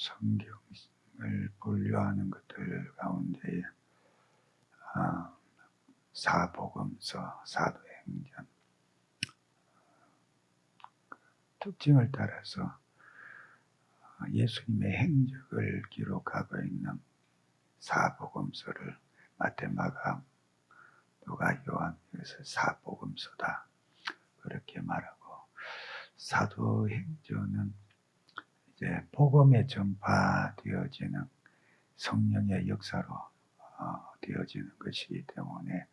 성경을 분류하는 것들 가운데 사복음서, 사도행전 특징을 따라서 예수님의 행적을 기록하고 있는 사복음서를 마태, 마가, 누가, 요한, 이것을 사복음서다 그렇게 말하고, 사도행전은 이제 복음에 전파되어지는 성령의 역사로 되어지는 것이기 때문에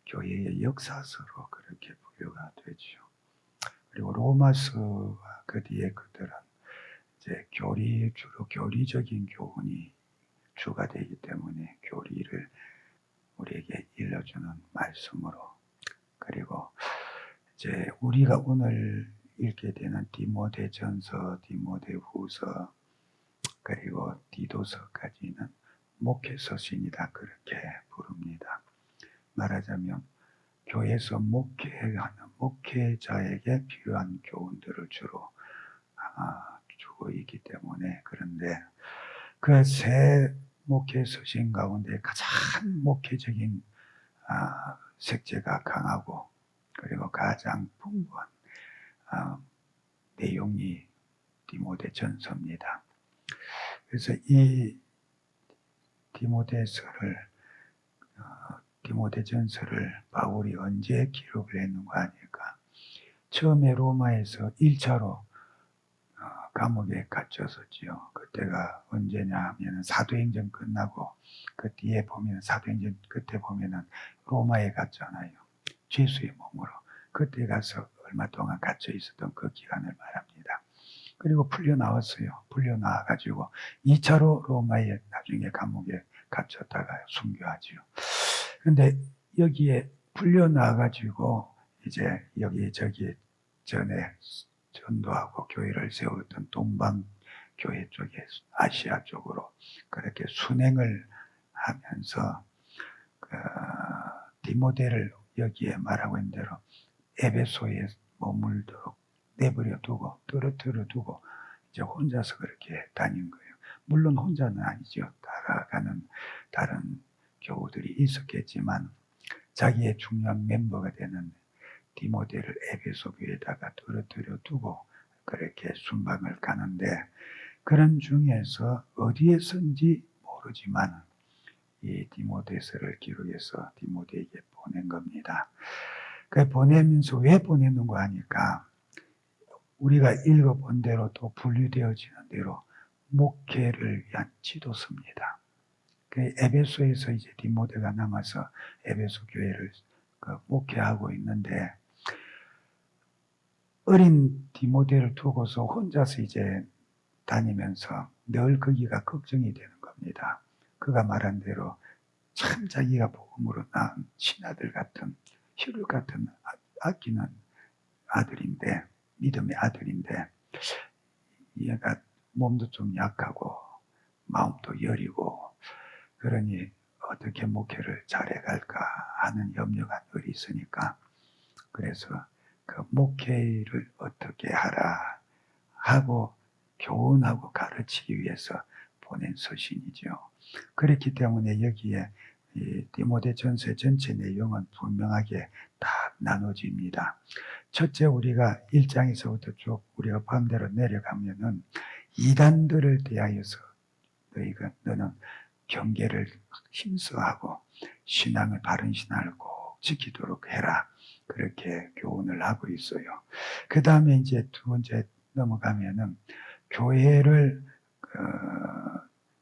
교회의 역사서로 그렇게 분류가 되죠. 그리고 로마서와 그 뒤에 것들은 이제 주로 교리적인 교훈이 주가 되기 때문에 교리를 우리에게 일러주는 말씀으로, 그리고 이제 우리가 오늘 읽게 되는 디모데전서, 디모데후서, 그리고 디도서까지는 목회서신이다 그렇게 부릅니다. 말하자면 교회에서 목회하는 목회자에게 필요한 교훈들을 주로 주고 있기 때문에, 그런데 그 세 목회서신 가운데 가장 목회적인 색채가 강하고 그리고 가장 풍부한 내용이 디모데전서입니다. 그래서 이 디모데전서를 바울이 언제 기록을 했는가 하니까, 처음에 로마에서 1차로 감옥에 갇혔었지요. 그때가 언제냐 하면 사도행전 끝나고 그 뒤에 보면, 사도행전 끝에 보면은 로마에 갔잖아요. 죄수의 몸으로. 그때 가서 얼마 동안 갇혀 있었던 그 기간을 말합니다. 그리고 풀려 나왔어요. 풀려 나와가지고 2차로 로마에 나중에 감옥에 갇혔다가 순교하지요. 그런데 여기에 풀려 나와가지고 이제 여기저기 전에 전도하고 교회를 세웠던 동방 교회 쪽에 아시아 쪽으로 그렇게 순행을 하면서 디모데를 여기에 말하고 있는 대로 에베소에 머물도록 내버려 두고 떨어뜨려 두고 이제 혼자서 그렇게 다닌 거예요. 물론 혼자는 아니죠. 따라가는 다른 교우들이 있었겠지만 자기의 중요한 멤버가 되는 디모데를 에베소 교회에다가 떨어뜨려 두고 그렇게 순방을 가는데, 그런 중에서 어디에선지 모르지만 이 디모데서를 기록해서 디모데에게 보낸 겁니다. 그 보내면서 왜 보냈는가 하니까, 우리가 읽어본 대로 또 분류되어지는 대로 목회를 위한 지도서입니다. 그 에베소에서 이제 디모데가 남아서 에베소 교회를 목회하고 있는데, 어린 디모데를 두고서 혼자서 이제 다니면서 늘 거기가 걱정이 되는 겁니다. 그가 말한 대로 참 자기가 복음으로 낳은 친아들 같은, 혈육 같은 아끼는 아들인데, 믿음의 아들인데, 얘가 몸도 좀 약하고 마음도 여리고, 그러니 어떻게 목회를 잘해갈까 하는 염려가 늘 있으니까, 그래서 그 목회를 어떻게 하라 하고 교훈하고 가르치기 위해서 보낸 서신이죠. 그렇기 때문에 여기에 이 디모데전서 전체 내용은 분명하게 다 나눠집니다. 첫째, 우리가 1장에서부터 쭉 우리가 반대로 내려가면은 이단들을 대하여서 너는 경계를 힘써하고 신앙을, 바른 신앙을 꼭 지키도록 해라, 그렇게 교훈을 하고 있어요. 그 다음에 이제 두 번째 넘어가면은 교회를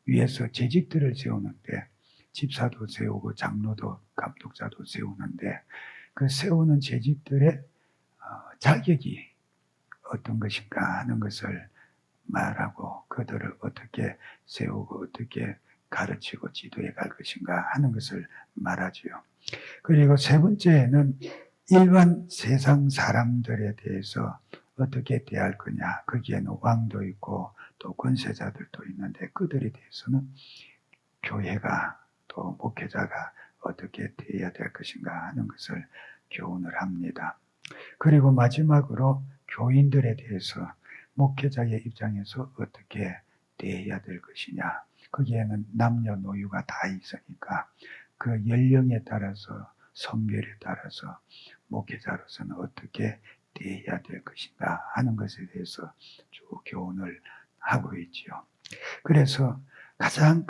위해서 재직들을 세우는데, 집사도 세우고 장로도 감독자도 세우는데, 그 세우는 재직들의 자격이 어떤 것인가 하는 것을 말하고, 그들을 어떻게 세우고 어떻게 가르치고 지도해 갈 것인가 하는 것을 말하지요. 그리고 세 번째는 일반 세상 사람들에 대해서 어떻게 대할 거냐. 거기에는 왕도 있고 또 권세자들도 있는데, 그들에 대해서는 교회가 또 목회자가 어떻게 대해야 될 것인가 하는 것을 교훈을 합니다. 그리고 마지막으로 교인들에 대해서 목회자의 입장에서 어떻게 대해야 될 것이냐. 거기에는 남녀노유가 다 있으니까 그 연령에 따라서 성별에 따라서 목회자로서는 어떻게 대해야 될 것인가 하는 것에 대해서 쭉 교훈을 하고 있지요. 그래서 가장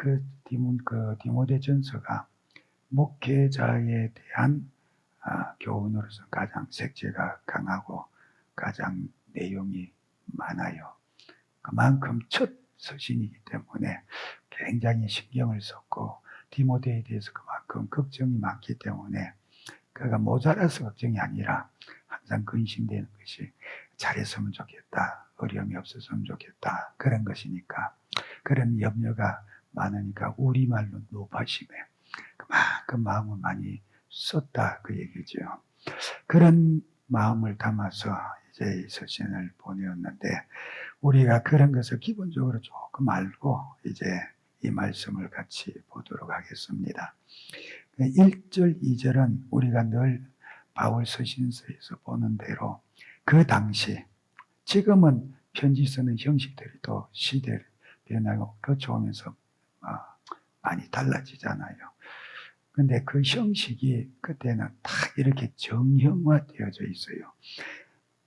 디모데전서가 목회자에 대한 교훈으로서 가장 색채가 강하고 가장 내용이 많아요. 그만큼 첫 서신이기 때문에 굉장히 신경을 썼고 디모데에 대해서 그만큼 걱정이 많기 때문에 그가 모자라서 걱정이 아니라 항상 근심되는 것이 잘했으면 좋겠다, 어려움이 없었으면 좋겠다, 그런 것이니까, 그런 염려가 많으니까 우리말로 노파심에 그만큼 마음을 많이 썼다 그 얘기죠. 그런 마음을 담아서 이제 이 서신을 보내었는데 우리가 그런 것을 기본적으로 조금 알고 이제 이 말씀을 같이 보도록 하겠습니다. 1절, 2절은 우리가 늘 바울 서신서에서 보는 대로 그 당시, 지금은 편지 쓰는 형식들이 또 시대를 변하고 거쳐오면서 많이 달라지잖아요. 근데 그 형식이 그때는 다 이렇게 정형화되어져 있어요.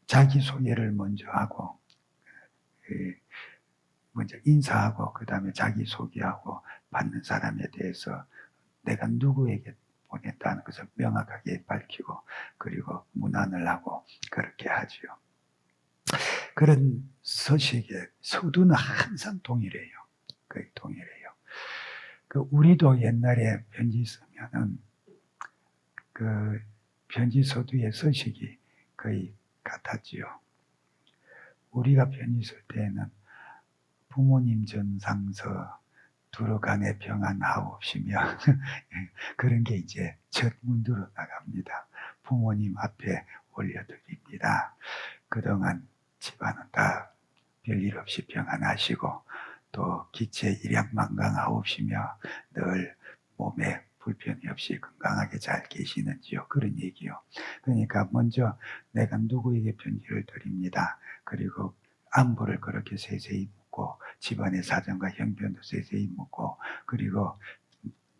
자기소개를 먼저 하고 먼저 인사하고 그 다음에 자기소개하고 받는 사람에 대해서 내가 누구에게 보냈다는 것을 명확하게 밝히고 그리고 문안을 하고 그렇게 하지요. 그런 서식의 서두는 항상 동일해요. 거의 동일해요. 우리도 옛날에 편지 쓰면은 그 편지 서두의 서식이 거의 같았지요. 우리가 편지 쓸 때에는 부모님 전상서 두루간에 평안하옵시며 그런 게 이제 첫 문으로 나갑니다. 부모님 앞에 올려드립니다. 그동안 집안은 다 별일 없이 평안하시고 또 기체 일양만강하옵시며 늘 몸에 불편이 없이 건강하게 잘 계시는지요. 그런 얘기요. 그러니까 먼저 내가 누구에게 편지를 드립니다. 그리고 안부를 그렇게 세세히 묻고 집안의 사정과 형편도 세세히 묻고 그리고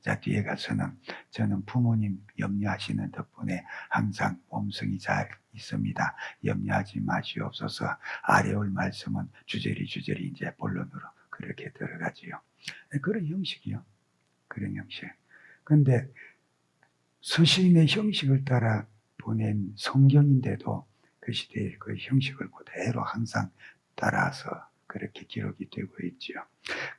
자 뒤에 가서는 저는 부모님 염려하시는 덕분에 항상 몸성이 잘 있습니다. 염려하지 마시옵소서. 아래 올 말씀은 주저리 이제 본론으로 그렇게 들어가지요. 그런 형식이요. 그런 형식. 근데 서신의 형식을 따라 보낸 성경인데도 그 시대의 그 형식을 그대로 항상 따라서 그렇게 기록이 되고 있죠.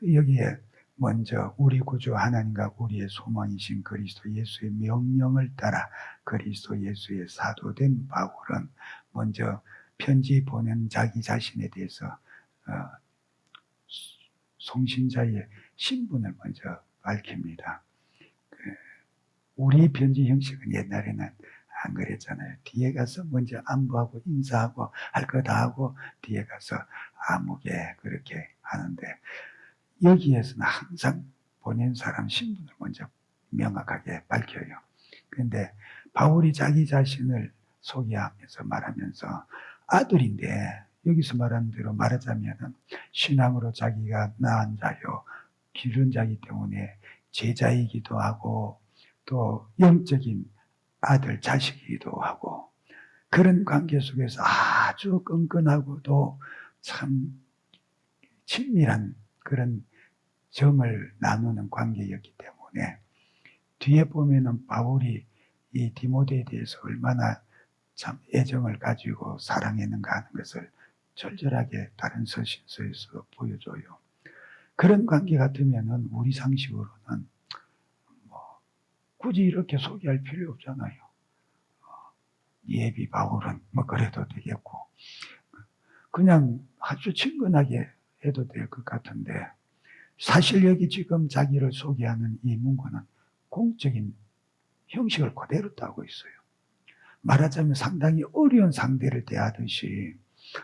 여기에 먼저 우리 구주 하나님과 우리의 소망이신 그리스도 예수의 명령을 따라 그리스도 예수의 사도된 바울은 먼저 편지 보낸 자기 자신에 대해서 송신자의 신분을 먼저 밝힙니다. 우리 편지 형식은 옛날에는 안 그랬잖아요. 뒤에 가서 먼저 안부하고 인사하고 할 거 다 하고 뒤에 가서 아무개 그렇게 하는데 여기에서는 항상 보낸 사람 신분을 먼저 명확하게 밝혀요. 그런데 바울이 자기 자신을 소개하면서 말하면서 아들인데 여기서 말하는 대로 말하자면 신앙으로 자기가 낳은 자요 기른 자이기 때문에 제자이기도 하고 또 영적인 아들 자식이기도 하고 그런 관계 속에서 아주 끈끈하고도 참 친밀한 그런 정을 나누는 관계였기 때문에 뒤에 보면은 바울이 이 디모데에 대해서 얼마나 참 애정을 가지고 사랑했는가 하는 것을 절절하게 다른 서신서에서 보여줘요. 그런 관계 같으면은 우리 상식으로는 굳이 이렇게 소개할 필요 없잖아요. 예비 바울은 그래도 되겠고 그냥 아주 친근하게 해도 될 것 같은데 사실 여기 지금 자기를 소개하는 이 문구는 공적인 형식을 그대로 따고 있어요. 말하자면 상당히 어려운 상대를 대하듯이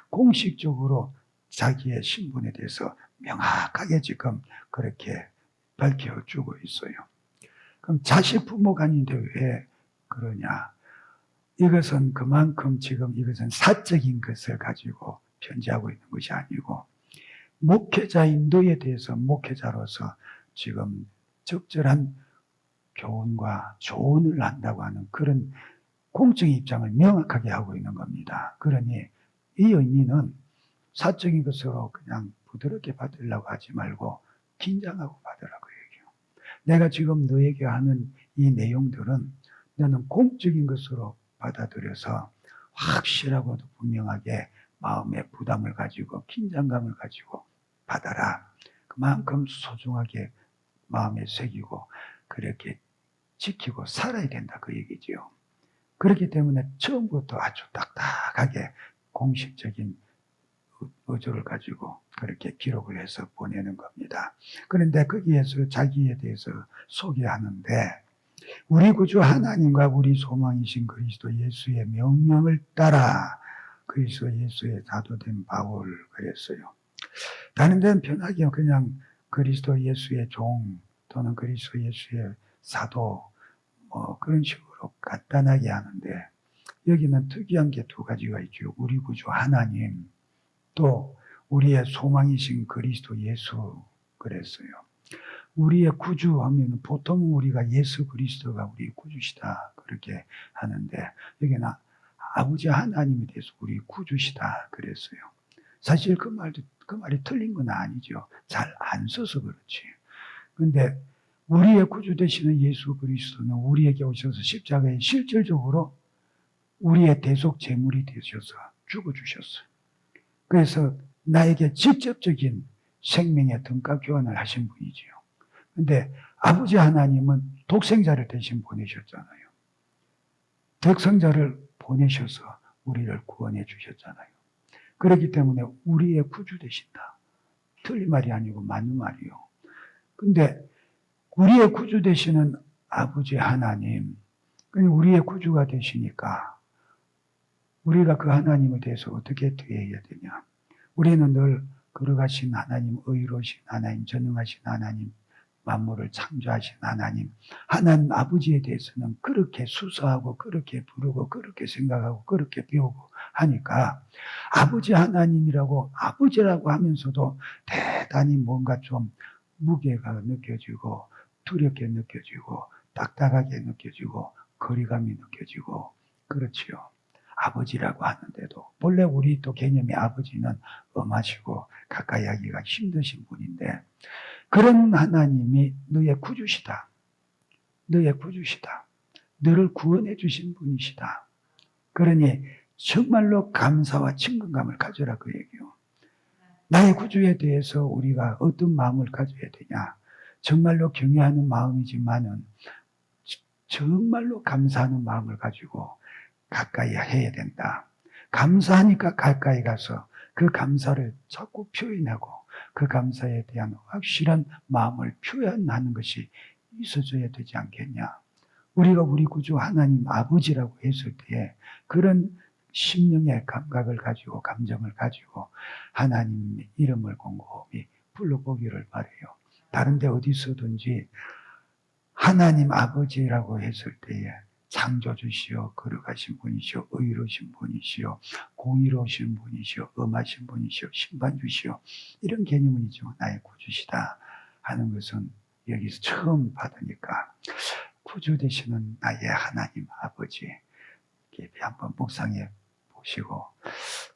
공식적으로 자기의 신분에 대해서 명확하게 지금 그렇게 밝혀주고 있어요. 그럼 자식 부모가 아닌데 왜 그러냐? 이것은 그만큼 지금 이것은 사적인 것을 가지고 편지하고 있는 것이 아니고 목회자인 너에 대해서 목회자로서 지금 적절한 교훈과 조언을 한다고 하는 그런 공적인 입장을 명확하게 하고 있는 겁니다. 그러니 이 의미는 사적인 것으로 그냥 부드럽게 받으려고 하지 말고 긴장하고 받으라고 얘기해요. 내가 지금 너에게 하는 이 내용들은 너는 공적인 것으로 받아들여서 확실하고도 분명하게 마음의 부담을 가지고 긴장감을 가지고 받아라. 그만큼 소중하게 마음에 새기고 그렇게 지키고 살아야 된다 그 얘기지요. 그렇기 때문에 처음부터 아주 딱딱하게 공식적인 의조를 가지고 그렇게 기록을 해서 보내는 겁니다. 그런데 거기에서 자기에 대해서 소개하는데 우리 구주 하나님과 우리 소망이신 그리스도 예수의 명령을 따라 그리스도 예수의 사도된 바울 그랬어요. 다른 데는 편하게 그냥 그리스도 예수의 종 또는 그리스도 예수의 사도 뭐 그런 식으로 간단하게 하는데 여기는 특이한 게 두 가지가 있죠. 우리 구주 하나님 또 우리의 소망이신 그리스도 예수 그랬어요. 우리의 구주 하면 보통 우리가 예수 그리스도가 우리 구주시다 그렇게 하는데 여기는 아버지 하나님에 대해서 우리 구주시다 그랬어요. 사실 그 말이 틀린 건 아니죠. 잘 안 써서 그렇지. 근데 우리의 구주 되시는 예수 그리스도는 우리에게 오셔서 십자가에 실질적으로 우리의 대속 제물이 되셔서 죽어주셨어요. 그래서 나에게 직접적인 생명의 등가 교환을 하신 분이지요. 근데 아버지 하나님은 독생자를 대신 보내셨잖아요. 독생자를 보내셔서 우리를 구원해 주셨잖아요. 그렇기 때문에 우리의 구주 되신다. 틀린 말이 아니고 맞는 말이요. 근데 우리의 구주 되시는 아버지 하나님, 우리의 구주가 되시니까 우리가 그 하나님에 대해서 어떻게 대해야 되냐. 우리는 늘 걸어가신 하나님, 의로우신 하나님, 전능하신 하나님, 만물을 창조하신 하나님, 하나님 아버지에 대해서는 그렇게 수사하고 그렇게 부르고 그렇게 생각하고 그렇게 배우고 하니까 아버지 하나님이라고 아버지라고 하면서도 대단히 뭔가 좀 무게가 느껴지고 두렵게 느껴지고 딱딱하게 느껴지고 거리감이 느껴지고 그렇지요. 아버지라고 하는데도 본래 우리 또 개념의 아버지는 엄하시고 가까이 하기가 힘드신 분인데 그런 하나님이 너의 구주시다. 너의 구주시다. 너를 구원해 주신 분이시다. 그러니 정말로 감사와 친근감을 가져라 그 얘기요. 나의 구주에 대해서 우리가 어떤 마음을 가져야 되냐. 정말로 경외하는 마음이지만은 정말로 감사하는 마음을 가지고 가까이 해야 된다. 감사하니까 가까이 가서 그 감사를 자꾸 표현하고 그 감사에 대한 확실한 마음을 표현하는 것이 있어줘야 되지 않겠냐. 우리가 우리 구주 하나님 아버지라고 했을 때 그런 심령의 감각을 가지고 감정을 가지고 하나님 이름을 곰곰이 불러보기를 바라요. 다른 데 어디서든지 하나님 아버지라고 했을 때에 창조주시오, 거룩하신 분이시오, 의로우신 분이시오, 공의로우신 분이시오, 엄하신 분이시오, 심판주시오 이런 개념은 있죠. 나의 구주시다 하는 것은 여기서 처음 받으니까 구주 되시는 나의 하나님 아버지 깊이 한번 묵상해 보시고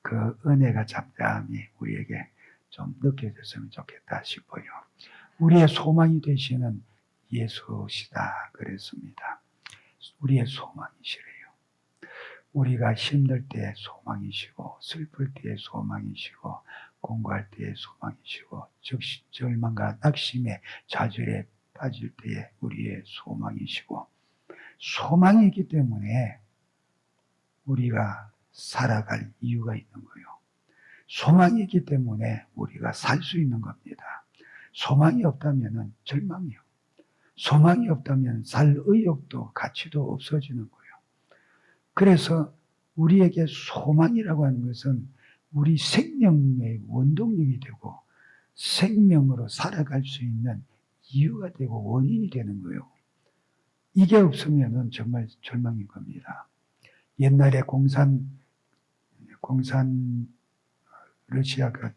그 은혜가 잠잠히 우리에게 좀 느껴졌으면 좋겠다 싶어요. 우리의 소망이 되시는 예수시다 그랬습니다. 우리의 소망이시래요. 우리가 힘들 때 소망이시고 슬플 때의 소망이시고 공부할 때의 소망이시고 절망과 낙심에 좌절에 빠질 때의 우리의 소망이시고 소망이 있기 때문에 우리가 살아갈 이유가 있는 거예요. 소망이 있기 때문에 우리가 살 수 있는 겁니다. 소망이 없다면 절망이요. 소망이 없다면 살 의욕도 가치도 없어지는 거예요. 그래서 우리에게 소망이라고 하는 것은 우리 생명의 원동력이 되고 생명으로 살아갈 수 있는 이유가 되고 원인이 되는 거예요. 이게 없으면 정말 절망인 겁니다. 옛날에 공산 러시아가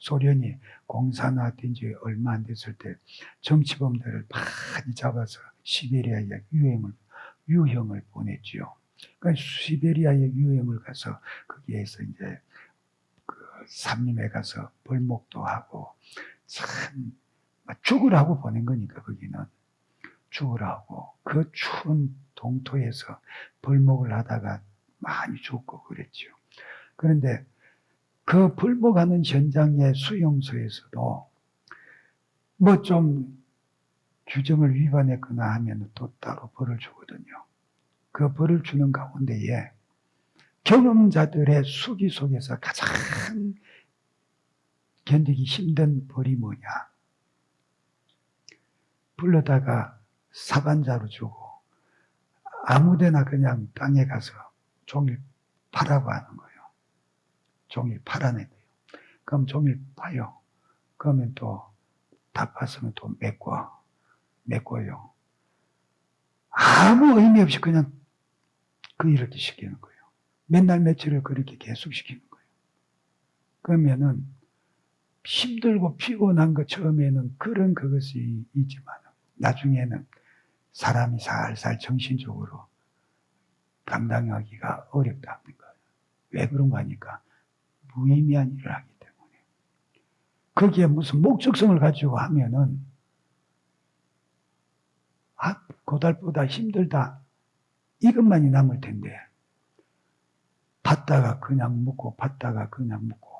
소련이 공산화된 지 얼마 안 됐을 때 정치범들을 많이 잡아서 시베리아에 유형을 보냈지요. 그러니까 시베리아에 유형을 가서 거기에서 이제 그 산림에 가서 벌목도 하고 참 죽으라고 보낸 거니까 거기는 죽으라고 그 추운 동토에서 벌목을 하다가 많이 죽고 그랬죠. 그런데 그 벌목하는 현장의 수용소에서도 뭐 좀 규정을 위반했거나 하면 또 따로 벌을 주거든요. 그 벌을 주는 가운데에 경험자들의 수기 속에서 가장 견디기 힘든 벌이 뭐냐? 불러다가 사반자로 주고 아무데나 그냥 땅에 가서 종일 파라고 하는 거예요. 종일 파라내요. 그럼 종일 파요. 그러면 또 다 팠으면 또 메꿔요. 아무 의미 없이 그냥 그 일을 시키는 거예요. 맨날 며칠을 그렇게 계속 시키는 거예요. 그러면은 힘들고 피곤한 것 처음에는 그런 그것이 있지만 나중에는 사람이 살살 정신적으로 감당하기가 어렵다는 거예요. 왜 그런가 하니까 무의미한 일을 하기 때문에. 거기에 무슨 목적성을 가지고 하면은 고달보다 힘들다 이것만이 남을 텐데 팠다가 그냥 묻고 팠다가 그냥 묻고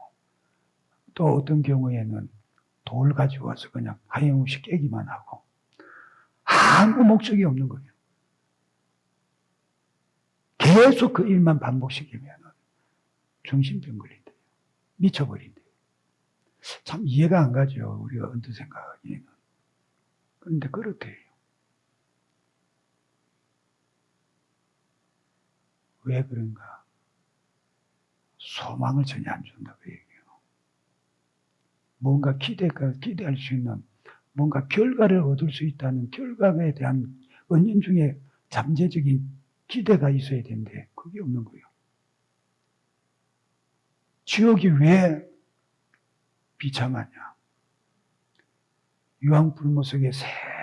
또 어떤 경우에는 돌 가지고 와서 그냥 하염없이 깨기만 하고 아무 목적이 없는 거예요. 계속 그 일만 반복시키면 정신병 걸린대요. 미쳐버린대요. 참 이해가 안 가죠. 우리가 언뜻 생각하기에는. 그런데 그렇대요. 왜 그런가? 소망을 전혀 안 준다고 얘기해요. 뭔가 기대할 수 있는 뭔가 결과를 얻을 수 있다는 결과에 대한 은연중에 잠재적인 기대가 있어야 되는데 그게 없는 거예요. 지옥이 왜 비참하냐? 유황불모 속에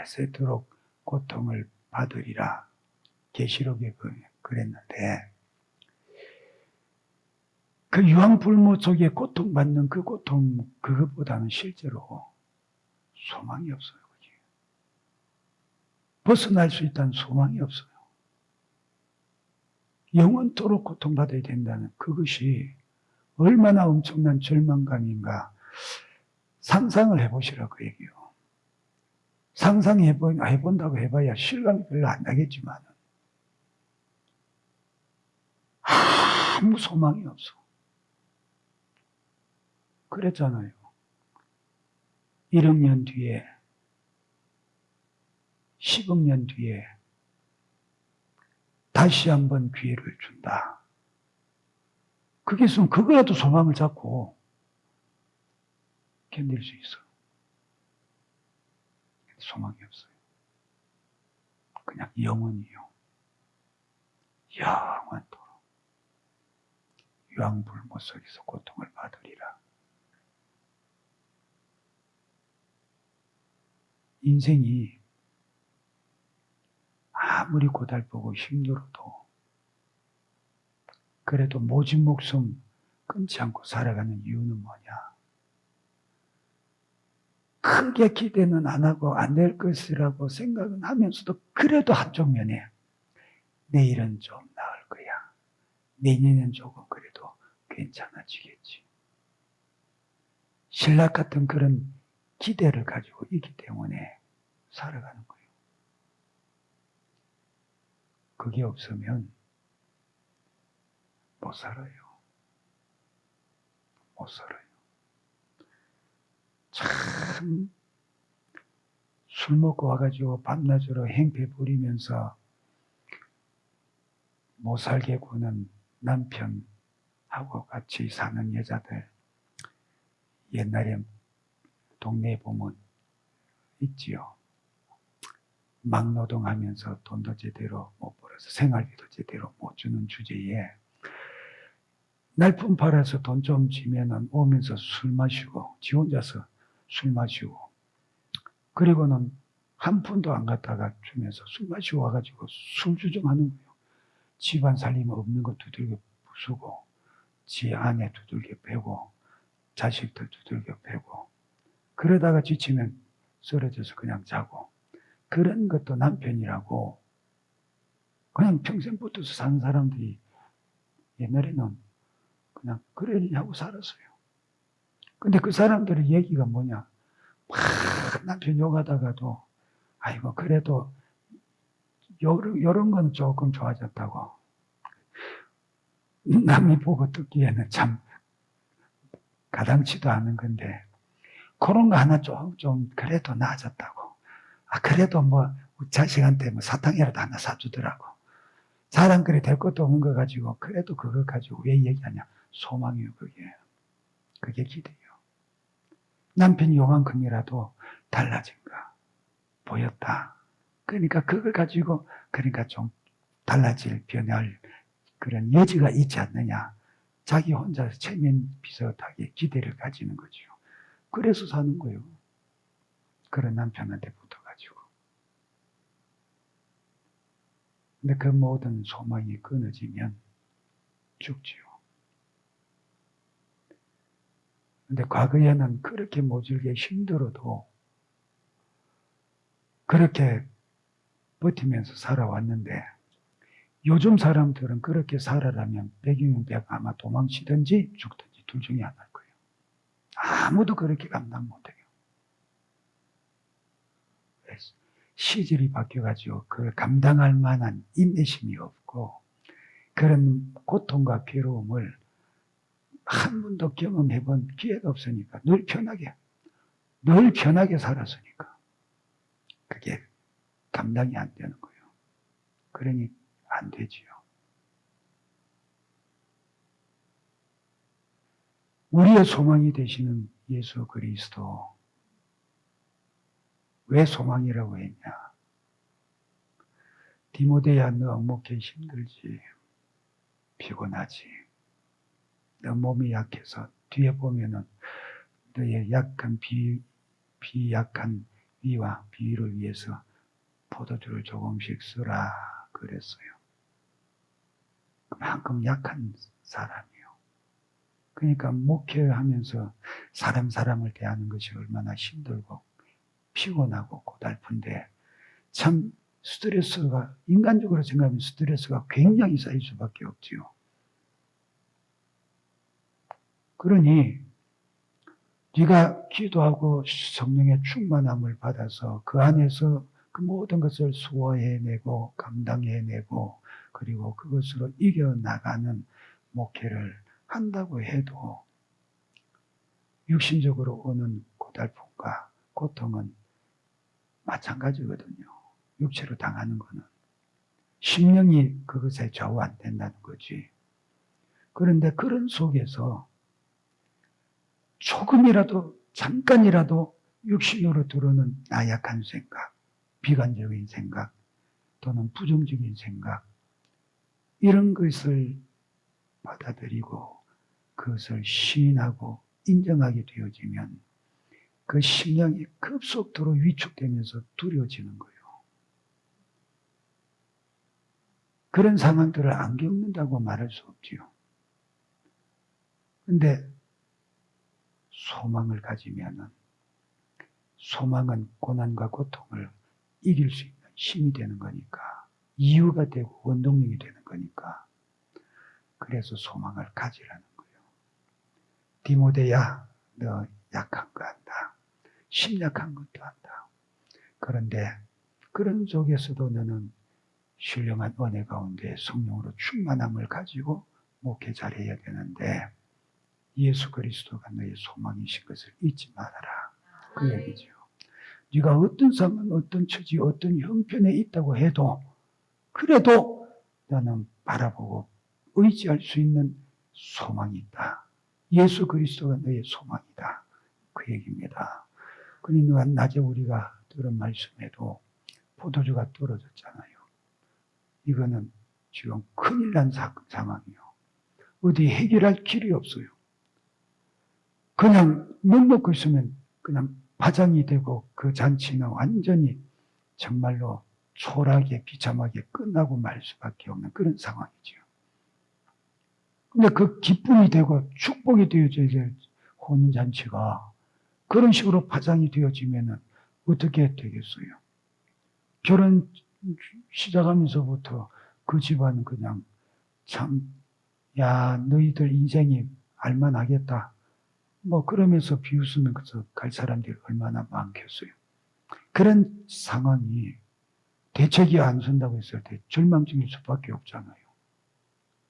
세세토록 고통을 받으리라. 계시록에 그랬는데 그 유황불모 속에 고통받는 그 고통 그것보다는 실제로 소망이 없어요. 그게. 벗어날 수 있다는 소망이 없어요. 영원토록 고통받아야 된다는 그것이 얼마나 엄청난 절망감인가 상상을 해보시라고 얘기해요. 상상해본다고 해봐야 실감이 별로 안 나겠지만 아무 소망이 없어. 그랬잖아요. 1억 년 뒤에 10억 년 뒤에 다시 한번 기회를 준다. 그게 있으면 그거라도 소망을 잡고 견딜 수 있어. 소망이 없어요. 그냥 영원이요. 영원토록 유황불모 속에서 고통을 받으리라. 인생이 아무리 고달프고 힘들어도 그래도 모진 목숨 끊지 않고 살아가는 이유는 뭐냐? 크게 기대는 안 하고 안 될 것이라고 생각은 하면서도 그래도 한쪽 면에 내일은 좀 나을 거야. 내년엔 조금 그래도 괜찮아지겠지. 신락 같은 그런 기대를 가지고 있기 때문에 살아가는 거예요. 그게 없으면 못 살아요. 못 살아요. 참, 술 먹고 와가지고 밤낮으로 행패 부리면서 못 살게 구는 남편하고 같이 사는 여자들, 옛날에 동네에 보면 있지요. 막노동하면서 돈도 제대로 못 벌어서 생활비도 제대로 못 주는 주제에 날품 팔아서 돈 좀 지면은 오면서 술 마시고, 지 혼자서 술 마시고, 그리고는 한 푼도 안 갖다가 주면서 술 마시고 와가지고 술 주정하는 거예요. 집안 살림 없는 거 두들겨 부수고, 지 아내 두들겨 패고, 자식들 두들겨 패고, 그러다가 지치면 쓰러져서 그냥 자고, 그런 것도 남편이라고 그냥 평생 붙어서 사는 사람들이 옛날에는 그냥 그러냐고 살았어요. 근데 그 사람들의 얘기가 뭐냐? 막 남편 욕하다가도 아이고 그래도 요런 건 조금 좋아졌다고. 남이 보고 듣기에는 참 가당치도 않은 건데 그런 거 하나 좀 그래도 나아졌다고. 아 그래도 뭐 자식한테 뭐 사탕이라도 하나 사주더라고. 사람 그래 될 것도 없는 거 가지고 그래도 그거 가지고 왜 얘기하냐? 소망이요 그게. 그게 기대요. 남편이 요만큼이라도 달라진가 보였다. 그러니까 그걸 가지고 그러니까 좀 달라질 변할 그런 여지가 있지 않느냐. 자기 혼자 체면 비슷하게 기대를 가지는 거죠. 그래서 사는 거예요. 그런 남편한테 붙어가지고. 근데 그 모든 소망이 끊어지면 죽지요. 근데 과거에는 그렇게 모질게 힘들어도 그렇게 버티면서 살아왔는데 요즘 사람들은 그렇게 살아라면 100이면 100 아마 도망치든지 죽든지 둘 중에 하나일 거예요. 아무도 그렇게 감당 못해요. 시절이 바뀌어가지고 그걸 감당할 만한 인내심이 없고 그런 고통과 괴로움을 한 번도 경험해본 기회가 없으니까 늘 편하게 살았으니까 그게 감당이 안 되는 거예요. 그러니 안 되지요. 우리의 소망이 되시는 예수 그리스도 왜 소망이라고 했냐? 디모데야 너 목회 힘들지 피곤하지 너 몸이 약해서 뒤에 보면은 너의 약한 비약한 위와 비위를 위해서 포도주를 조금씩 쓰라 그랬어요. 그만큼 약한 사람이요. 그러니까 목회하면서 사람을 대하는 것이 얼마나 힘들고 피곤하고 고달픈데 참 스트레스가 인간적으로 생각하면 스트레스가 굉장히 쌓일 수밖에 없지요. 그러니 네가 기도하고 성령의 충만함을 받아서 그 안에서 그 모든 것을 수호해내고 감당해내고 그리고 그것으로 이겨나가는 목회를 한다고 해도 육신적으로 오는 고달픔과 고통은 마찬가지거든요. 육체로 당하는 거는. 심령이 그것에 좌우 안 된다는 거지. 그런데 그런 속에서 조금이라도 잠깐이라도 육신으로 들어오는 나약한 생각, 비관적인 생각 또는 부정적인 생각 이런 것을 받아들이고 그것을 시인하고 인정하게 되어지면 그 심령이 급속도로 위축되면서 두려워지는 거예요. 그런 상황들을 안 겪는다고 말할 수 없지요. 근데 소망을 가지면은 소망은 고난과 고통을 이길 수 있는 힘이 되는 거니까 이유가 되고 원동력이 되는 거니까 그래서 소망을 가지라는 거예요. 디모데야 너 약한 거 안다. 심약한 것도 안다. 그런데 그런 속에서도 너는 신령한 은혜 가운데 성령으로 충만함을 가지고 목회 잘해야 되는데 예수 그리스도가 너의 소망이신 것을 잊지 말아라. 그 얘기죠. 네가 어떤 상황, 어떤 처지, 어떤 형편에 있다고 해도 그래도 너는 바라보고 의지할 수 있는 소망이 있다. 예수 그리스도가 너의 소망이다. 그 얘기입니다. 그러니까 낮에 우리가 들은 말씀에도 포도주가 떨어졌잖아요. 이거는 지금 큰일 난 상황이요. 어디 해결할 길이 없어요. 그냥 묵먹고 있으면 그냥 파장이 되고 그 잔치는 완전히 정말로 초라하게 비참하게 끝나고 말 수밖에 없는 그런 상황이죠. 근데 그 기쁨이 되고 축복이 되어져야 될 혼인잔치가 그런 식으로 파장이 되어지면 어떻게 되겠어요? 결혼 시작하면서부터 그 집안은 그냥 참, 야, 너희들 인생이 알만하겠다. 뭐 그러면서 비웃으면서 갈 사람들이 얼마나 많겠어요. 그런 상황이 대책이 안 선다고 했을 때 절망적일 수밖에 없잖아요.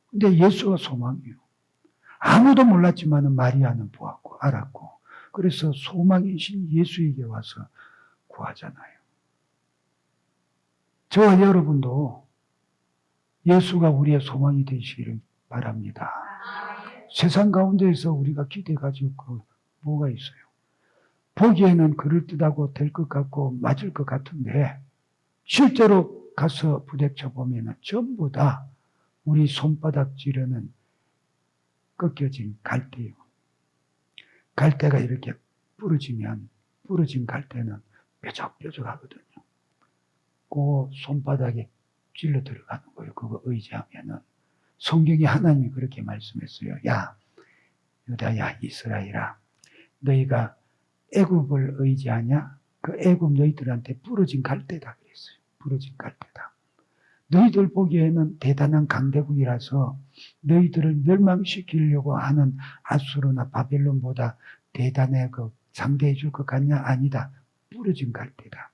근데 예수가 소망이에요. 아무도 몰랐지만 마리아는 보았고 알았고 그래서 소망이신 예수에게 와서 구하잖아요. 저와 여러분도 예수가 우리의 소망이 되시기를 바랍니다. 세상 가운데에서 우리가 기대 가지고 뭐가 있어요? 보기에는 그럴듯하고 될 것 같고 맞을 것 같은데 실제로 가서 부딪혀 보면 전부 다 우리 손바닥질에는 꺾여진 갈대요. 갈대가 이렇게 부러진 갈대는 뾰족뾰족하거든요. 그 손바닥에 찔러 들어가는 거예요. 그거 의지하면은 성경에 하나님이 그렇게 말씀했어요. 야, 유다야, 이스라엘아, 너희가 애굽을 의지하냐? 그 애굽 너희들한테 부러진 갈대다 그랬어요. 부러진 갈대다. 너희들 보기에는 대단한 강대국이라서 너희들을 멸망시키려고 하는 아수르나 바벨론보다 대단하고 상대해 줄 것 같냐? 아니다. 부러진 갈대다.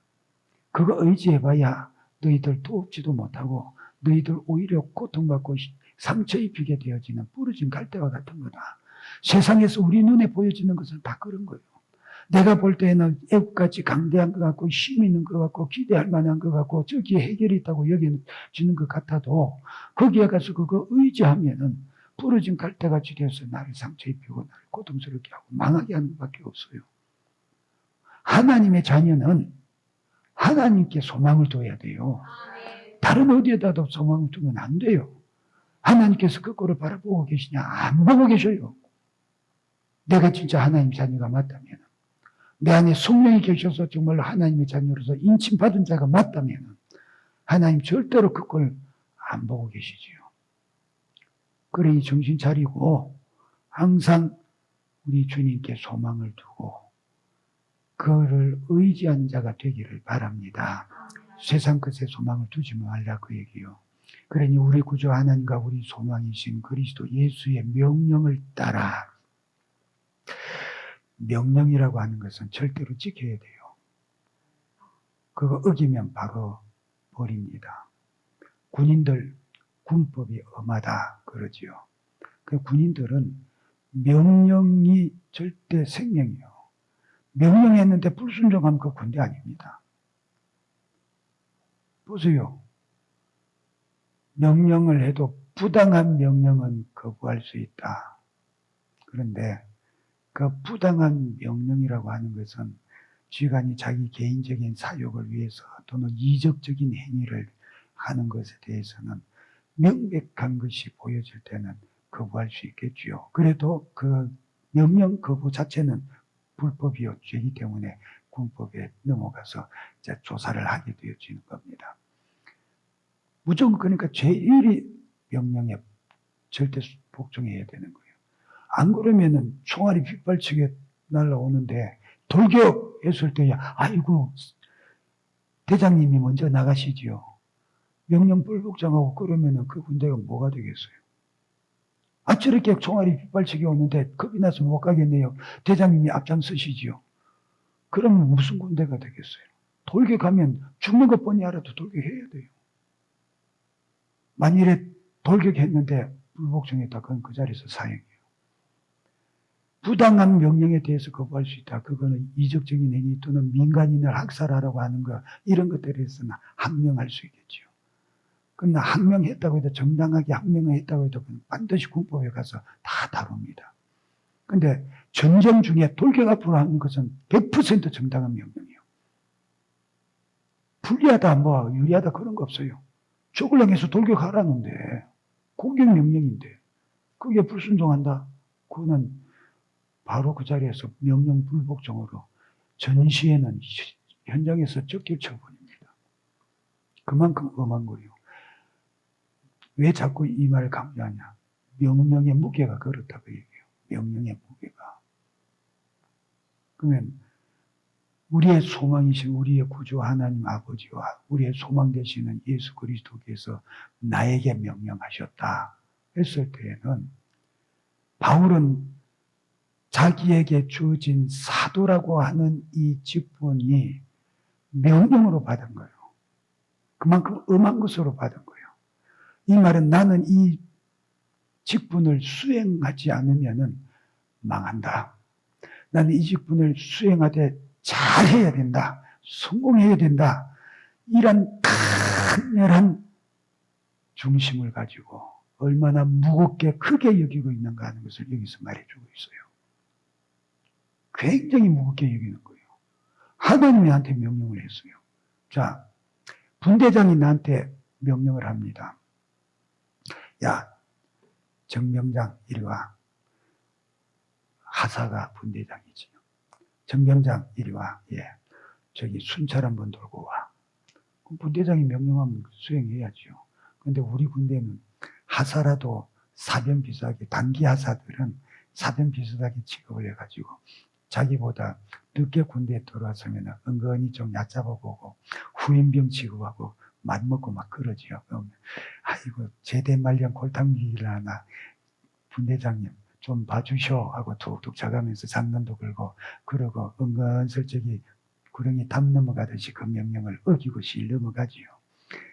그거 의지해봐야 너희들 도움지도 못하고 너희들 오히려 고통받고 상처 입히게 되어지는 부러진 갈대와 같은 거다. 세상에서 우리 눈에 보여지는 것은 다 그런 거예요. 내가 볼 때는 애국같이 강대한 것 같고 힘 있는 것 같고 기대할 만한 것 같고 저기에 해결이 있다고 여겨지는 것 같아도 거기에 가서 그거 의지하면은 부러진 갈대같이 되어서 나를 상처 입히고 나를 고통스럽게 하고 망하게 하는 것밖에 없어요. 하나님의 자녀는 하나님께 소망을 둬야 돼요. 다른 어디에다도 소망을 두면 안 돼요. 하나님께서 그거를 바라보고 계시냐? 안 보고 계셔요. 내가 진짜 하나님 자녀가 맞다면, 내 안에 성령이 계셔서 정말로 하나님의 자녀로서 인침받은 자가 맞다면 하나님 절대로 그걸 안 보고 계시지요. 그러니 정신 차리고 항상 우리 주님께 소망을 두고 그를 의지한 자가 되기를 바랍니다. 세상 것에 소망을 두지 말라 그 얘기요. 그러니 우리 구주 하나님과 우리 소망이신 그리스도 예수의 명령을 따라, 명령이라고 하는 것은 절대로 지켜야 돼요. 그거 어기면 바로 버립니다. 군인들 군법이 엄하다 그러지요. 그 군인들은 명령이 절대 생명이요. 명령했는데 불순종하면 그 군대 아닙니다. 보세요. 명령을 해도 부당한 명령은 거부할 수 있다. 그런데 그 부당한 명령이라고 하는 것은 지간이 자기 개인적인 사욕을 위해서 또는 이적적인 행위를 하는 것에 대해서는 명백한 것이 보여질 때는 거부할 수 있겠지요. 그래도 그 명령 거부 자체는 불법이요 죄이기 때문에 군법에 넘어가서 이제 조사를 하게 되어지는 겁니다. 무조건 그러니까 제1위 명령에 절대 복종해야 되는 거예요. 안 그러면은 총알이 빗발치게 날라오는데 돌격했을 때야 아이고 대장님이 먼저 나가시지요. 명령 불복종하고 그러면은 그 군대가 뭐가 되겠어요? 아 저렇게 총알이 빗발치게 오는데 겁이 나서 못 가겠네요. 대장님이 앞장서시지요. 그러면 무슨 군대가 되겠어요? 돌격하면 죽는 것 뻔히 알아도 돌격해야 돼요. 만일에 돌격했는데 불복종했다 그건 그 자리에서 사형이에요. 부당한 명령에 대해서 거부할 수 있다. 그거는 이적적인 행위 또는 민간인을 학살하라고 하는 거 이런 것들에 대해서는 항명할 수 있겠지요. 그러나 항명했다고 해도 정당하게 항명을 했다고 해도 반드시 군법에 가서 다 다룹니다. 그런데 전쟁 중에 돌격 앞으로 하는 것은 100% 정당한 명령이에요. 불리하다 뭐 유리하다 그런 거 없어요. 죽을랑 해서 돌격하라는데 공격 명령인데 그게 불순종한다. 그거는 바로 그 자리에서 명령 불복종으로 전시에는 현장에서 쫓길 처분입니다. 그만큼 엄한 거예요. 왜 자꾸 이 말을 강조하냐? 명령의 무게가 그렇다고 얘기해요. 명령의 무게가. 그러면 우리의 소망이신 우리의 구주 하나님 아버지와 우리의 소망 되시는 예수 그리스도께서 나에게 명령하셨다 했을 때에는 바울은 자기에게 주어진 사도라고 하는 이 직분이 명령으로 받은 거예요. 그만큼 엄한 것으로 받은 거예요. 이 말은 나는 이 직분을 수행하지 않으면 망한다. 나는 이 직분을 수행하되 잘해야 된다. 성공해야 된다. 이런 강렬한 중심을 가지고 얼마나 무겁게 크게 여기고 있는가 하는 것을 여기서 말해주고 있어요. 굉장히 무겁게 여기는 거예요. 하나님이 나한테 명령을 했어요. 자, 분대장이 나한테 명령을 합니다. 야, 정병장 이리 와. 하사가 분대장이지. 정병장 이리 와. 예, 저기 순찰 한번 돌고 와. 그럼 분대장이 명령하면 수행해야죠. 근데 우리 군대는 하사라도 사변 비슷하게, 단기 하사들은 사변 비슷하게 취급을 해가지고 자기보다 늦게 군대에 들어왔으면 은근히 좀 얕잡아 보고 후임병 취급하고 맘먹고 막 그러지요. 그러면 아이고 제대 말년 골탕 밀라나 분대장님 좀 봐주셔 하고 툭툭 쳐가면서 장난도 걸고 그러고 은근슬쩍이 구렁이 담 넘어가듯이 그 명령을 어기고 실 넘어가지요.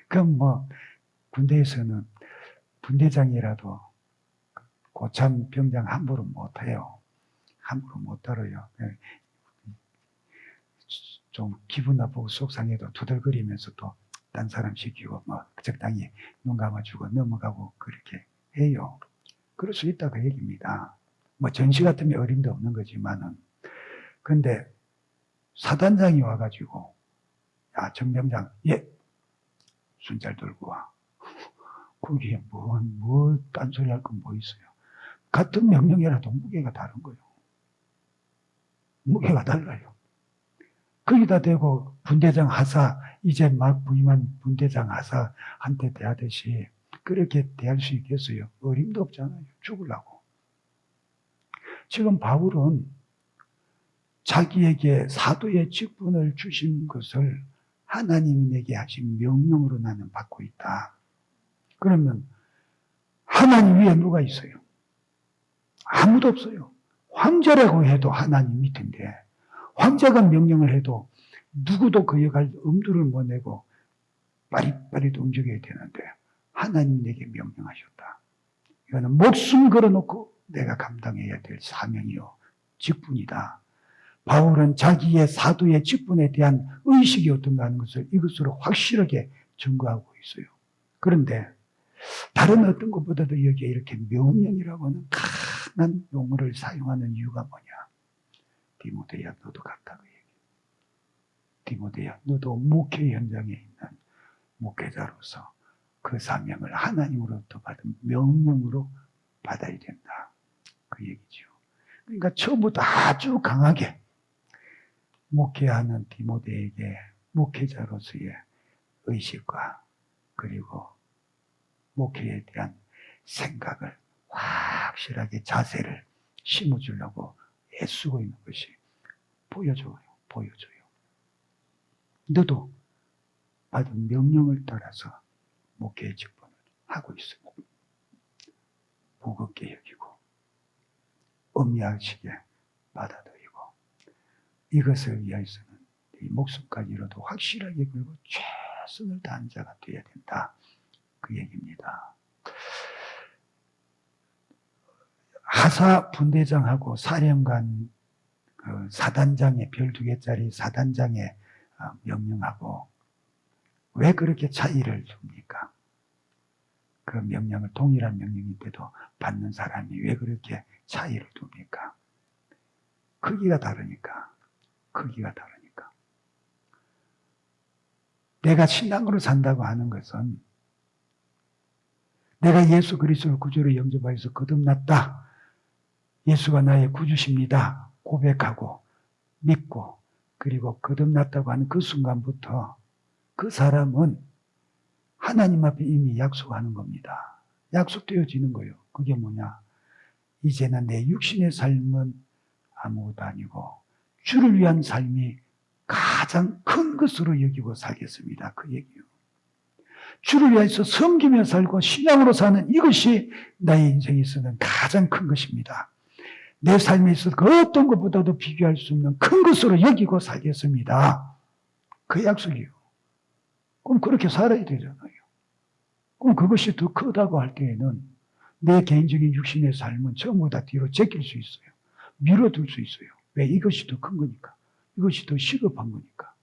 그럼 뭐 군대에서는 분대장이라도 고참 병장 함부로 못해요. 함부로 못 다뤄요. 좀 기분 나쁘고 속상해도 두들거리면서 또 딴 사람 시키고 뭐 적당히 눈 감아주고 넘어가고 그렇게 해요. 그럴 수 있다고 얘기입니다. 뭐 전시 같으면 어림도 없는 거지만은. 근데 사단장이 와가지고 야 정병장 예 순찰 들고 와. 그게 뭐 딴소리 할 건 뭐 있어요. 같은 명령이라도 무게가 다른 거예요. 무게가 달라요. 거기다 대고 분대장 하사 이제 막 부임한 분대장 하사한테 대하듯이 그렇게 대할 수 있겠어요? 어림도 없잖아요. 죽으려고. 지금 바울은 자기에게 사도의 직분을 주신 것을 하나님이 내게 하신 명령으로 나는 받고 있다. 그러면 하나님 위에 누가 있어요? 아무도 없어요. 황제라고 해도 하나님 밑인데 황제가 명령을 해도 누구도 그 역할 엄두를 못 내고 빠릿빠릿 움직여야 되는데 하나님이 내게 명령하셨다. 이거는 목숨 걸어놓고 내가 감당해야 될 사명이요 직분이다. 바울은 자기의 사도의 직분에 대한 의식이 어떤가 하는 것을 이것으로 확실하게 증거하고 있어요. 그런데 다른 어떤 것보다도 여기에 이렇게 명령이라고 하는 강한 용어를 사용하는 이유가 뭐냐? 디모데야 너도 같다고 얘기해. 디모데야 너도 목회 현장에 있는 목회자로서 그 사명을 하나님으로부터 받은 명령으로 받아야 된다. 그 얘기죠. 그러니까 처음부터 아주 강하게 목회하는 디모데에게 목회자로서의 의식과 그리고 목회에 대한 생각을 확실하게 자세를 심어주려고 애쓰고 있는 것이 보여줘요. 너도 받은 명령을 따라서 목회의 직분을 하고 있어요. 무겁게 여기고 엄미하시게 받아들이고 이것을 위해서는 이 목숨까지라도 확실하게 걸고 최선을 다하는 자가 되어야 된다. 그 얘기입니다. 하사 분대장하고 사령관 그 사단장의 별 2개짜리 사단장의 명령하고 왜 그렇게 차이를 줍니까? 그 명령을 동일한 명령인데도 받는 사람이 왜 그렇게 차이를 둡니까? 크기가 다르니까. 내가 신앙으로 산다고 하는 것은 내가 예수 그리스도를 구주로 영접하여서 거듭났다. 예수가 나의 구주십니다. 고백하고 믿고 그리고 거듭났다고 하는 그 순간부터 그 사람은 하나님 앞에 이미 약속하는 겁니다. 약속되어지는 거예요. 그게 뭐냐? 이제는 내 육신의 삶은 아무것도 아니고 주를 위한 삶이 가장 큰 것으로 여기고 살겠습니다. 그 얘기요. 주를 위해서 섬기며 살고 신앙으로 사는 이것이 나의 인생에 있어서는 가장 큰 것입니다. 내 삶에 있어서 그 어떤 것보다도 비교할 수 없는 큰 것으로 여기고 살겠습니다. 그 약속이요. 그럼 그렇게 살아야 되잖아요. 그럼 그것이 더 크다고 할 때에는 내 개인적인 육신의 삶은 전부 다 뒤로 제낄 수 있어요. 밀어둘 수 있어요. 왜? 이것이 더 큰 거니까. 이것이 더 시급한 거니까.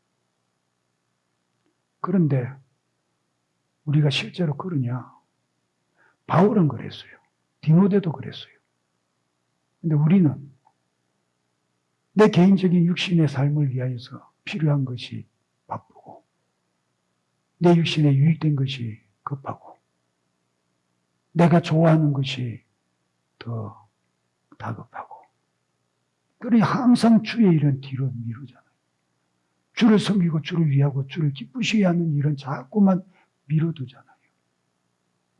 그런데 우리가 실제로 그러냐? 바울은 그랬어요. 디모데도 그랬어요. 근데 우리는 내 개인적인 육신의 삶을 위하여서 필요한 것이 바쁘고 내 육신에 유익된 것이 급하고 내가 좋아하는 것이 더 다급하고 그러니 항상 주의 일은 뒤로 미루잖아요. 주를 섬기고 주를 위하고 주를 기쁘시게 하는 일은 자꾸만 미뤄두잖아요.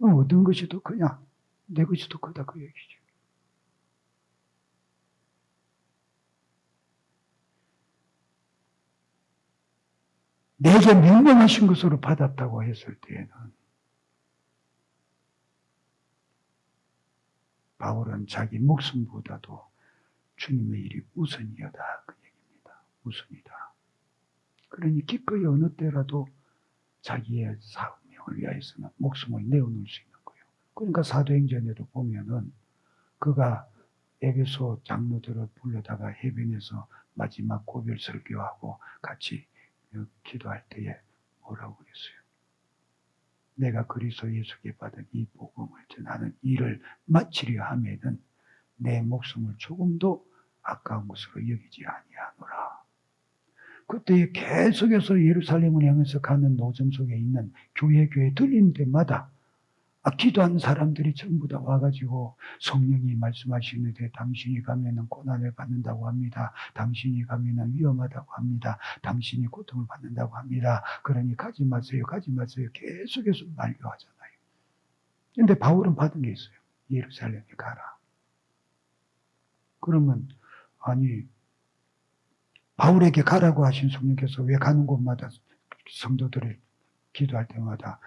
어떤 것이 더 크냐? 내 것이 더 크다 그 얘기죠. 내게 명령하신 것으로 받았다고 했을 때에는 바울은 자기 목숨보다도 주님의 일이 우선이었다 그 얘기입니다. 우선이다. 그러니 기꺼이 어느 때라도 자기의 사명을 위하여서는 목숨을 내어놓을 수 있는 거예요. 그러니까 사도행전에도 보면은 그가 에베소 장로들을 불러다가 해변에서 마지막 고별 설교하고 같이 기도할 때에 뭐라고 그랬어요? 내가 그리스도 예수께 받은 이 복음을 전하는 일을 마치려 하면은 내 목숨을 조금도 아까운 것으로 여기지 아니하노라. 그때 계속해서 예루살렘을 향해서 가는 노점 속에 있는 교회 들리는 데마다 기도하는 사람들이 전부 다 와가지고 성령이 말씀하시는데 당신이 가면은 고난을 받는다고 합니다. 당신이 가면은 위험하다고 합니다. 당신이 고통을 받는다고 합니다. 그러니 가지 마세요. 가지 마세요. 계속해서 만류하잖아요. 근데 바울은 받은 게 있어요. 예루살렘에 가라. 그러면 아니 바울에게 가라고 하신 성령께서 왜 가는 곳마다 성도들을 기도할 때마다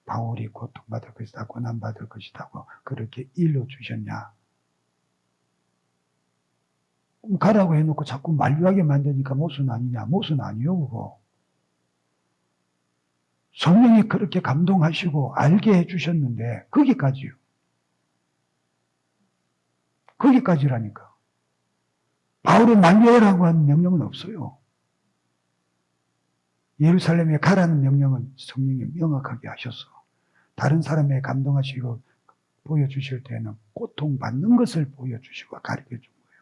바울이 고통받을 것이다, 고난받을 것이다고 그렇게 일러주셨냐? 가라고 해놓고 자꾸 만류하게 만드니까 모순 아니냐? 모순 아니요, 그거. 성령이 그렇게 감동하시고 알게 해주셨는데 거기까지요. 거기까지라니까. 바울은 만류하라고 하는 명령은 없어요. 예루살렘에 가라는 명령은 성령이 명확하게 하셨어. 다른 사람에 감동하시고 보여주실 때는 고통받는 것을 보여주시고 가르쳐준 거예요.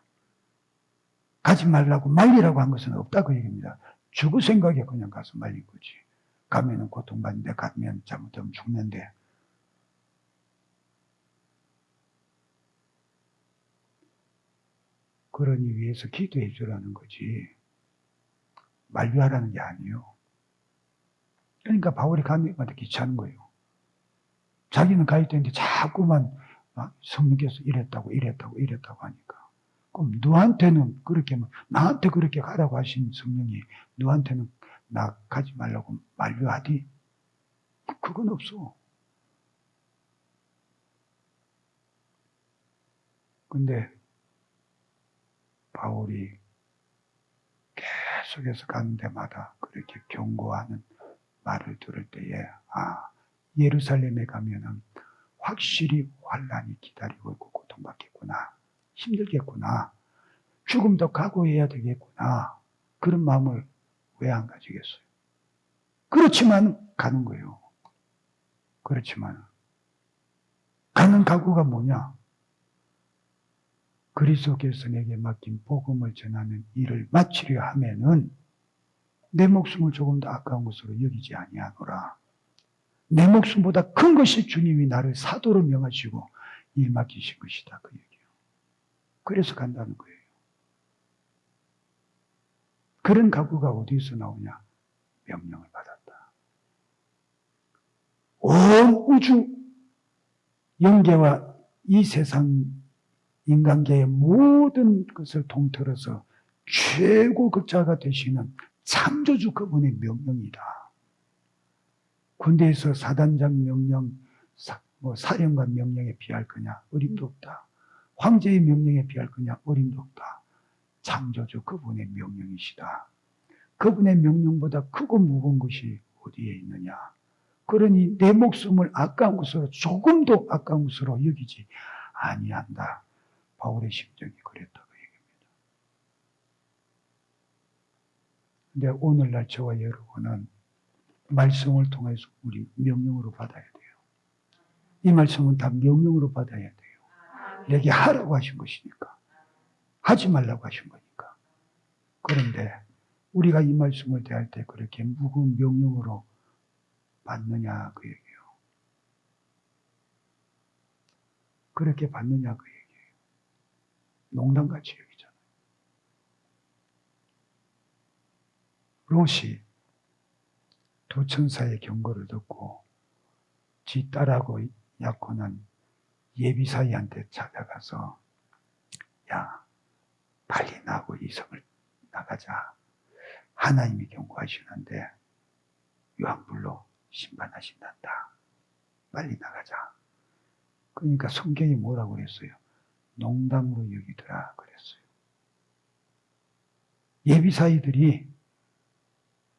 가지 말라고 말리라고 한 것은 없다고 얘기입니다. 죽을 생각에 그냥 가서 말린 거지. 가면은 고통받는데 가면 잘못하면 죽는데. 그러니 위해서 기도해 주라는 거지. 만류하라는 게 아니에요. 그러니까 바울이 가는 데마다 귀찮은 거예요. 자기는 가야 되는데 자꾸만 성령께서 이랬다고 하니까. 그럼 누구한테는 그렇게, 나한테 그렇게 가라고 하신 성령이 누구한테는 나 가지 말라고 만류하디? 그건 없어. 근데 바울이 계속해서 가는 데마다 그렇게 경고하는 말을 들을 때에 예루살렘에 가면은 확실히 환난이 기다리고 있고 고통받겠구나. 힘들겠구나. 죽음도 각오해야 되겠구나. 그런 마음을 왜 안 가지겠어요? 그렇지만 가는 거예요. 그렇지만 가는 각오가 뭐냐? 그리스도께서 내게 맡긴 복음을 전하는 일을 마치려 하면은 내 목숨을 조금 더 아까운 것으로 여기지 아니하노라. 내 목숨보다 큰 것이 주님이 나를 사도로 명하시고 일 맡기신 것이다. 그 얘기예요. 그래서 간다는 거예요. 그런 각오가 어디서 나오냐? 명령을 받았다. 온 우주 영계와 이 세상 인간계의 모든 것을 통틀어서 최고 극자가 되시는 창조주 그분의 명령이다. 군대에서 사단장 명령, 사령관 명령에 비할 거냐? 어림도 없다. 황제의 명령에 비할 거냐? 어림도 없다. 창조주 그분의 명령이시다. 그분의 명령보다 크고 무거운 것이 어디에 있느냐? 그러니 내 목숨을 아까운 것으로 조금도 아까운 것으로 여기지 아니한다. 바울의 심정이 그랬다고 얘기합니다. 근데 오늘날 저와 여러분은 말씀을 통해서 우리 명령으로 받아야 돼요. 이 말씀은 다 명령으로 받아야 돼요. 내게 하라고 하신 것이니까. 하지 말라고 하신 거니까. 그런데 우리가 이 말씀을 대할 때 그렇게 무거운 명령으로 받느냐 그 얘기예요. 그렇게 받느냐 그 얘기예요. 농담같이 여기잖아요. 롯이 두 천사의 경고를 듣고 지 딸하고 약혼한 예비사이한테 찾아가서 야 빨리 나하고 이 성을 나가자. 하나님이 경고하시는데 유황불로 심판하신단다. 빨리 나가자. 그러니까 성경이 뭐라고 그랬어요? 농담으로 여기더라 그랬어요. 예비사이들이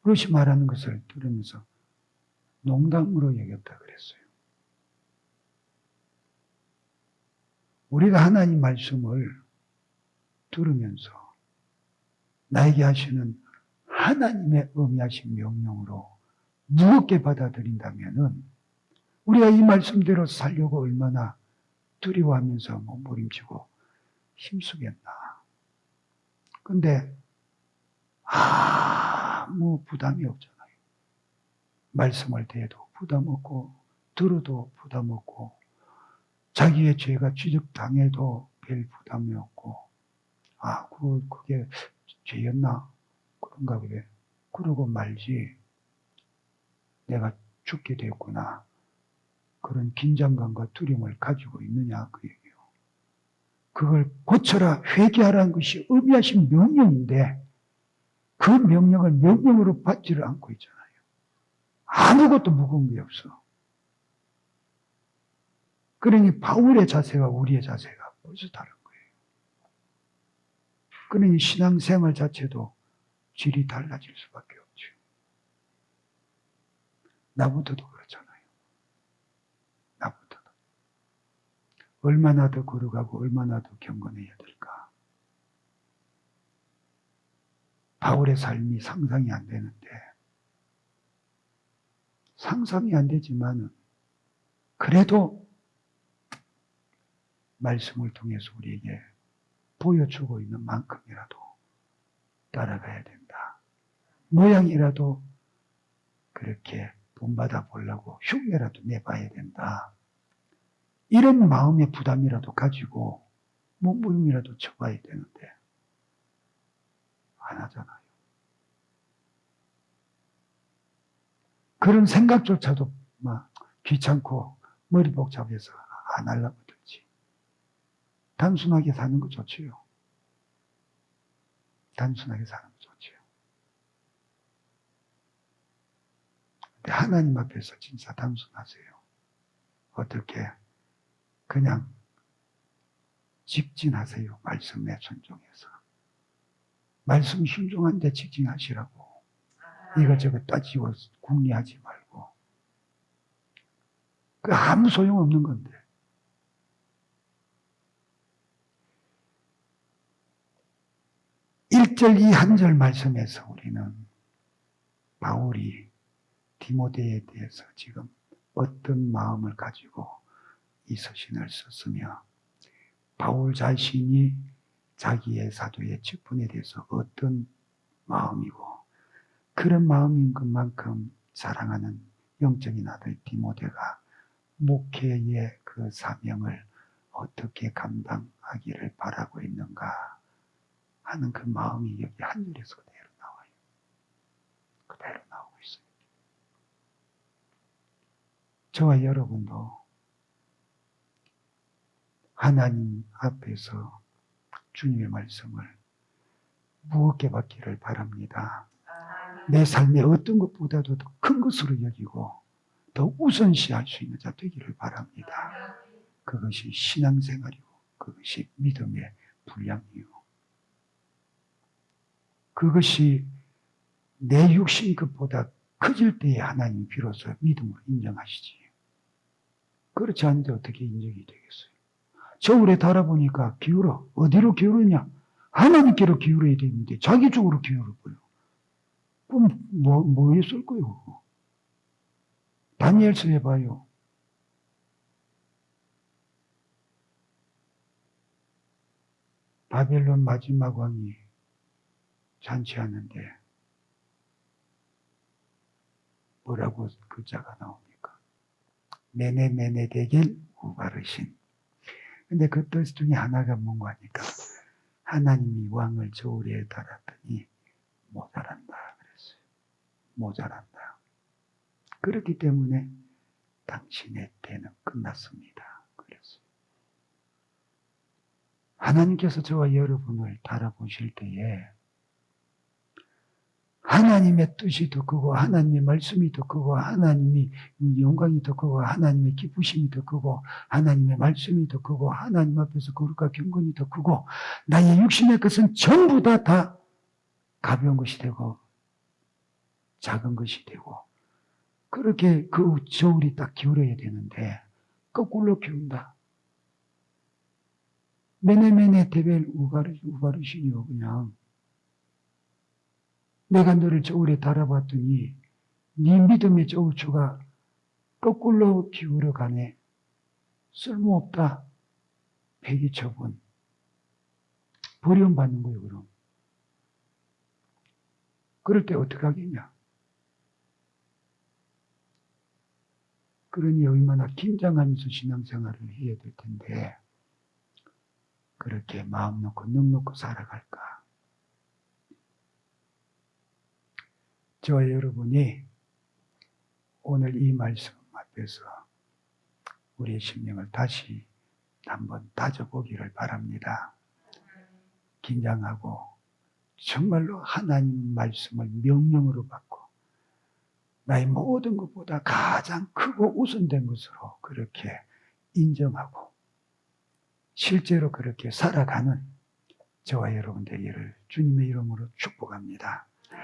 롯이 말하는 것을 들으면서 농담으로 여겼다 그랬어요. 우리가 하나님 말씀을 들으면서 나에게 하시는 하나님의 의미하신 명령으로 무겁게 받아들인다면은 우리가 이 말씀대로 살려고 얼마나 두려워하면서 몸부림치고 힘쓰겠나. 근데 아무 부담이 없잖아요. 말씀을 대해도 부담 없고 들어도 부담 없고 자기의 죄가 지적당해도 별 부담이 없고 그게 죄였나? 그런가 그래. 그러고 말지 내가 죽게 되었구나. 그런 긴장감과 두려움을 가지고 있느냐 그 얘기예요. 그걸 고쳐라 회개하라는 것이 의미하신 명령인데 그 명령을 명령으로 받지를 않고 있잖아요. 아무것도 무거운 게 없어. 그러니 바울의 자세와 우리의 자세가 벌써 다른 거예요. 그러니 신앙생활 자체도 질이 달라질 수밖에 없죠. 나부터도 그렇잖아요. 나부터도. 얼마나 더 걸어가고 얼마나 더 경건해야 될까. 바울의 삶이 상상이 안 되는데 상상이 안 되지만 그래도 말씀을 통해서 우리에게 보여주고 있는 만큼이라도 따라가야 된다. 모양이라도 그렇게 본받아 보려고 흉내라도 내봐야 된다. 이런 마음의 부담이라도 가지고 몸부림이라도 쳐봐야 되는데 안 하잖아요. 그런 생각조차도 막 귀찮고 머리 복잡해서 안 하려고 들지. 단순하게 사는 거 좋지요. 단순하게 사는 거 좋지요. 근데 하나님 앞에서 진짜 단순하세요. 어떻게? 그냥 직진하세요. 말씀에 순종해서. 말씀 순종한데 직진하시라고. 이것저것 따지고 궁리하지 말고. 그 아무 소용없는 건데. 1절 이 한 절 말씀에서 우리는 바울이 디모데에 대해서 지금 어떤 마음을 가지고 이 서신을 썼으며 바울 자신이 자기의 사도의 직분에 대해서 어떤 마음이고 그런 마음인 것만큼 사랑하는 영적인 아들 디모데가 목회의 그 사명을 어떻게 감당하기를 바라고 있는가 하는 그 마음이 여기 한 줄에서 그대로 나와요. 그대로 나오고 있어요. 저와 여러분도 하나님 앞에서 주님의 말씀을 무겁게 받기를 바랍니다. 내 삶의 어떤 것보다도 더 큰 것으로 여기고 더 우선시할 수 있는 자 되기를 바랍니다. 그것이 신앙생활이고 그것이 믿음의 분량이요. 그것이 내 육신 것보다 커질 때에 하나님 비로소 믿음으로 인정하시지. 그렇지 않은데 어떻게 인정이 되겠어요? 저울에 달아보니까 기울어. 어디로 기울었냐? 하나님께로 기울어야 되는데 자기 쪽으로 기울어버려. 그럼 뭐에 쓸 거예요? 다니엘서 해봐요. 바벨론 마지막 왕이 잔치하는데 뭐라고 글자가 나옵니까? 메네메네 데겔 우바르신. 근데 그 뜻 중에 하나가 뭔가 하니까 하나님이 왕을 저울에 달았더니 모자란다 그랬어요. 모자란다. 그렇기 때문에 당신의 때는 끝났습니다. 그랬어요. 하나님께서 저와 여러분을 바라보실 때에 하나님의 뜻이 더 크고 하나님의 말씀이 더 크고 하나님이 영광이 더 크고 하나님의 기쁘심이 더 크고 하나님의 말씀이 더 크고 하나님 앞에서 거룩과 경건이 더 크고 나의 육신의 것은 전부 다 가벼운 것이 되고 작은 것이 되고 그렇게 그 저울이 딱 기울어야 되는데 거꾸로 기운다. 메네메네 데벨 우바르시니요. 그냥 내가 너를 저울에 달아봤더니 네 믿음의 저울추가 거꾸로 기울어 가네. 쓸모없다. 폐기 처분. 버림받는 거예요. 그럼. 그럴 때 어떻게 하겠냐. 그러니 얼마나 긴장하면서 신앙생활을 해야 될 텐데 그렇게 마음 놓고 능 놓고 살아갈까. 저와 여러분이 오늘 이 말씀 앞에서 우리의 심령을 다시 한번 다져보기를 바랍니다. 긴장하고 정말로 하나님 말씀을 명령으로 받고 나의 모든 것보다 가장 크고 우선된 것으로 그렇게 인정하고 실제로 그렇게 살아가는 저와 여러분 되기를 주님의 이름으로 축복합니다.